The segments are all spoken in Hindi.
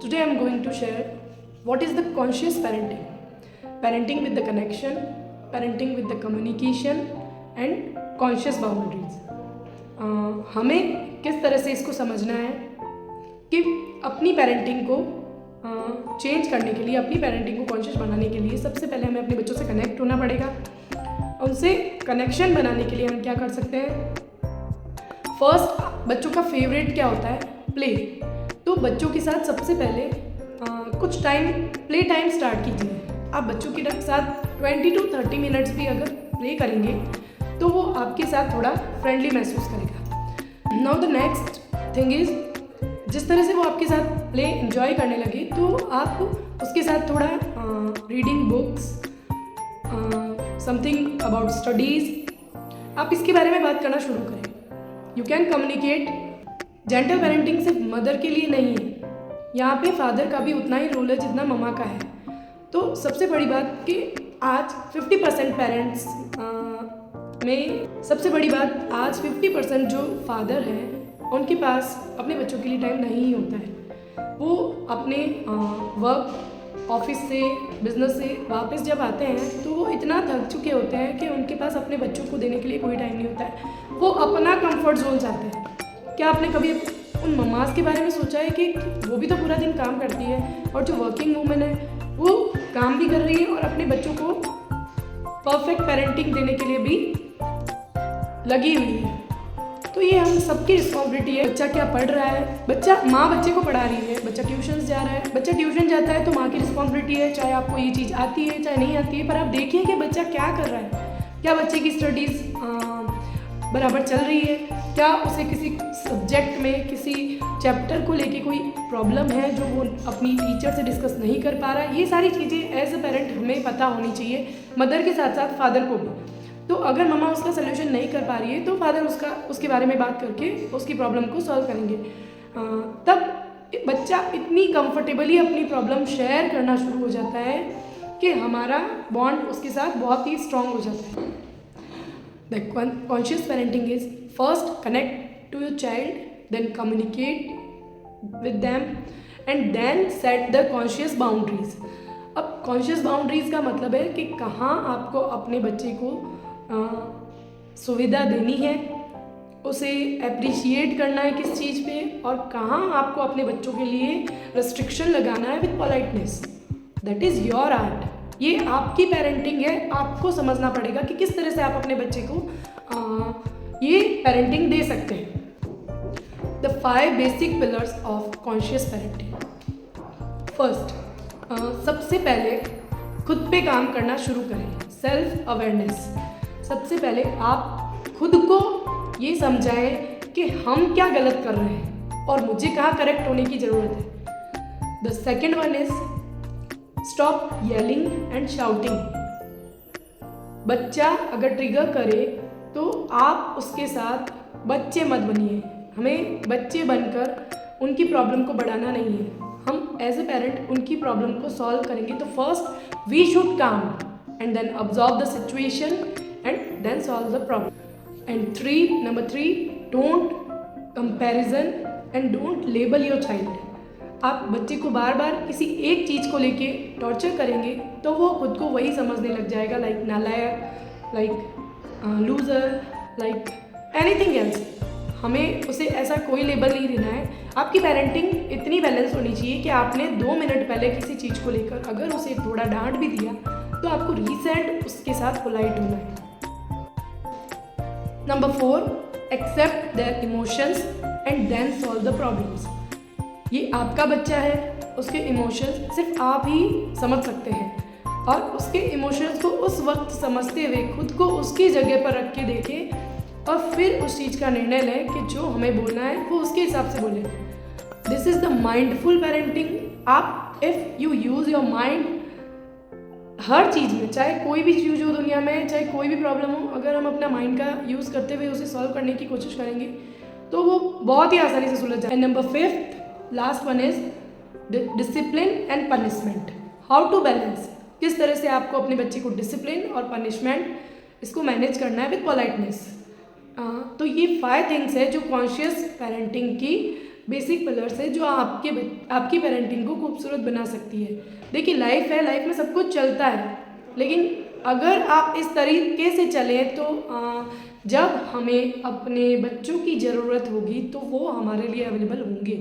Today I'm going to share what is the conscious parenting. Parenting with the connection, parenting with the communication and conscious boundaries. हमें किस तरह से इसको समझना है कि अपनी पेरेंटिंग को चेंज करने के लिए, अपनी पेरेंटिंग को कॉन्शियस बनाने के लिए सबसे पहले हमें अपने बच्चों से कनेक्ट होना पड़ेगा। उनसे कनेक्शन बनाने के लिए हम क्या कर सकते हैं? फर्स्ट, बच्चों का फेवरेट क्या होता है? प्ले। तो बच्चों के साथ सबसे पहले कुछ टाइम प्ले टाइम स्टार्ट कीजिए। आप बच्चों के साथ 20 to 30 मिनट्स भी अगर प्ले करेंगे तो वो आपके साथ थोड़ा फ्रेंडली महसूस करेगा। Now the next thing is, जिस तरह से वो आपके साथ प्ले एंजॉय करने लगे तो आप उसके साथ थोड़ा reading books, something about studies, आप इसके बारे में बात करना शुरू करें। You can communicate. Gentle parenting सिर्फ मदर के लिए नहीं है, यहाँ पे फादर का भी उतना ही रोल है जितना ममा का है। तो सबसे बड़ी बात कि आज 50% पेरेंट्स में सबसे बड़ी बात आज 50% जो फादर हैं उनके पास अपने बच्चों के लिए टाइम नहीं होता है। वो अपने वर्क, ऑफिस से, बिजनेस से वापस जब आते हैं तो वो इतना थक चुके होते हैं कि उनके पास अपने बच्चों को देने के लिए कोई टाइम नहीं होता है। वो अपना कंफर्ट जोन चाहते हैं। क्या आपने कभी उन ममाज के बारे में सोचा है कि वो भी तो पूरा दिन काम करती है और जो वर्किंग वूमेन है वो काम भी कर रही है और अपने बच्चों को परफेक्ट पेरेंटिंग देने के लिए भी लगी हुई है। तो ये हम सबकी रिस्पॉन्सिबिलिटी है। बच्चा क्या पढ़ रहा है, माँ बच्चे को पढ़ा रही है, बच्चा ट्यूशन जा रहा है, बच्चा ट्यूशन जाता है तो माँ की रिस्पॉन्सिबिलिटी है, चाहे आपको ये चीज़ आती है चाहे नहीं आती है, पर आप देखिए कि बच्चा क्या कर रहा है। क्या बच्चे की स्टडीज़ बराबर चल रही है? क्या उसे किसी सब्जेक्ट में, किसी चैप्टर को लेके कोई प्रॉब्लम है जो वो अपनी टीचर से डिस्कस नहीं कर पा रहा है? ये सारी चीज़ें एज अ पेरेंट हमें पता होनी चाहिए, मदर के साथ साथ फादर को भी। तो अगर ममा उसका सोल्यूशन नहीं कर पा रही है तो फादर उसके बारे में बात करके उसकी प्रॉब्लम को सॉल्व करेंगे। तब बच्चा इतनी कंफर्टेबली अपनी प्रॉब्लम शेयर करना शुरू हो जाता है कि हमारा बॉन्ड उसके साथ बहुत ही स्ट्रांग हो जाता है। The conscious parenting is first connect to your child, then communicate with them and then set the conscious boundaries. अब conscious boundaries का मतलब है कि कहाँ आपको अपने बच्चे को सुविधा देनी है, उसे अप्रिशिएट करना है किस चीज़ पे, और कहाँ आपको अपने बच्चों के लिए रिस्ट्रिक्शन लगाना है with politeness. That is your art. ये आपकी पेरेंटिंग है। आपको समझना पड़ेगा कि किस तरह से आप अपने बच्चे को ये पेरेंटिंग दे सकते हैं। The 5 basic pillars of conscious parenting. First, सबसे पहले खुद पे काम करना शुरू करें। Self awareness. सबसे पहले आप खुद को ये समझाएं कि हम क्या गलत कर रहे हैं और मुझे कहाँ करेक्ट होने की ज़रूरत है। The second one is stop yelling and shouting. बच्चा अगर ट्रिगर करे तो आप उसके साथ बच्चे मत बनिए। हमें बच्चे बनकर उनकी प्रॉब्लम को बढ़ाना नहीं है। हम एज ए पेरेंट उनकी प्रॉब्लम को सॉल्व करेंगे। तो first we should calm and then observe the situation and then solve the problem. And number 3, don't comparison and don't label your child. आप बच्चे को बार बार किसी एक चीज़ को लेके टॉर्चर करेंगे तो वो खुद को वही समझने लग जाएगा, लाइक नालायक, like loser, like anything else. हमें उसे ऐसा कोई लेबल नहीं देना है। आपकी पेरेंटिंग इतनी बैलेंस होनी चाहिए कि आपने 2 मिनट पहले किसी चीज़ को लेकर अगर उसे थोड़ा डांट भी दिया तो आपको रीसेंट उसके साथ पोलाइट होना है। Number 4, accept their emotions and then solve the problems. ये आपका बच्चा है, उसके इमोशंस सिर्फ आप ही समझ सकते हैं और उसके इमोशंस को उस वक्त समझते हुए खुद को उसकी जगह पर रख के देखें और फिर उस चीज़ का निर्णय लें कि जो हमें बोलना है वो उसके हिसाब से बोलें। This is the mindful parenting. आप if you use your mind हर चीज़ में, चाहे कोई भी चीज़ हो दुनिया में, चाहे कोई भी प्रॉब्लम हो, अगर हम अपना माइंड का यूज़ करते हुए उसे सॉल्व करने की कोशिश करेंगे तो वो बहुत ही आसानी से सुलझ जाए। Number 5, last one is discipline and punishment. How to balance. किस तरह से आपको अपने बच्चे को डिसिप्लिन और पनिशमेंट इसको मैनेज करना है विद पोलाइटनेस। तो ये 5 थिंग्स है जो कॉन्शियस पेरेंटिंग की बेसिक पिलर्स है जो आपकी पेरेंटिंग को खूबसूरत बना सकती है। देखिए लाइफ है, लाइफ में सब कुछ चलता है, लेकिन अगर आप इस तरीके से चलें तो जब हमें अपने बच्चों की ज़रूरत होगी तो वो हमारे लिए अवेलेबल होंगे।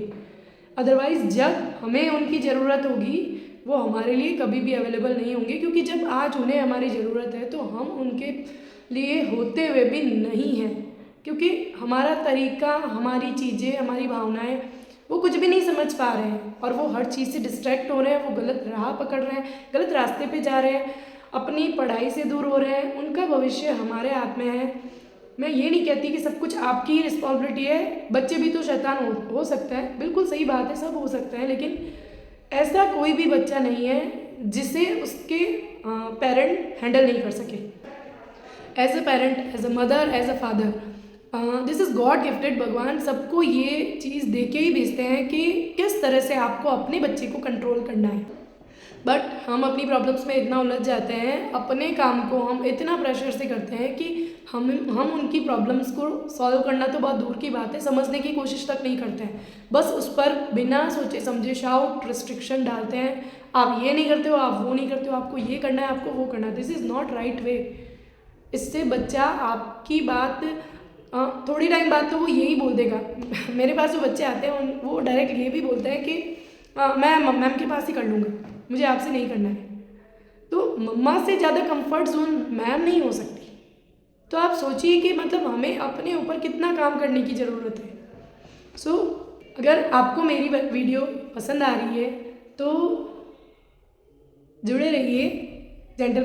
अदरवाइज़ जब हमें उनकी ज़रूरत होगी वो हमारे लिए कभी भी अवेलेबल नहीं होंगे, क्योंकि जब आज उन्हें हमारी ज़रूरत है तो हम उनके लिए होते हुए भी नहीं हैं, क्योंकि हमारा तरीका, हमारी चीज़ें, हमारी भावनाएं वो कुछ भी नहीं समझ पा रहे हैं और वो हर चीज़ से डिस्ट्रैक्ट हो रहे हैं, वो गलत राह पकड़ रहे हैं, गलत रास्ते पे जा रहे हैं, अपनी पढ़ाई से दूर हो रहे हैं। उनका भविष्य हमारे हाथ में है। मैं ये नहीं कहती कि सब कुछ आपकी ही रिस्पॉन्सिबिलिटी है, बच्चे भी तो शैतान हो सकता है, बिल्कुल सही बात है, सब हो सकता है, लेकिन ऐसा कोई भी बच्चा नहीं है जिसे उसके पेरेंट हैंडल नहीं कर सके। As a parent, as a mother, as a father, this is God gifted. भगवान सबको ये चीज़ दे के ही भेजते हैं कि किस तरह से आपको अपने बच्चे को कंट्रोल करना है। बट हम अपनी प्रॉब्लम्स में इतना उलझ जाते हैं, अपने काम को हम इतना प्रेशर से करते हैं कि हम उनकी प्रॉब्लम्स को सॉल्व करना तो बहुत दूर की बात है, समझने की कोशिश तक नहीं करते हैं। बस उस पर बिना सोचे समझे शाउट रिस्ट्रिक्शन डालते हैं, आप ये नहीं करते हो, आप वो नहीं करते हो, आपको ये करना है, आपको वो करना है। This is not right way. इससे बच्चा आपकी बात थोड़ी टाइम बाद तो वो यही बोल देगा। मेरे पास जो बच्चे आते हैं वो डायरेक्ट ये भी बोलते हैं कि मैं मैम के पास ही कर लूँगा, मुझे आपसे नहीं करना है। तो मम्मा से ज़्यादा कंफर्ट जोन मैम नहीं हो सकती। तो आप सोचिए कि मतलब हमें अपने ऊपर कितना काम करने की ज़रूरत है। सो अगर आपको मेरी वीडियो पसंद आ रही है तो जुड़े रहिए जेंटल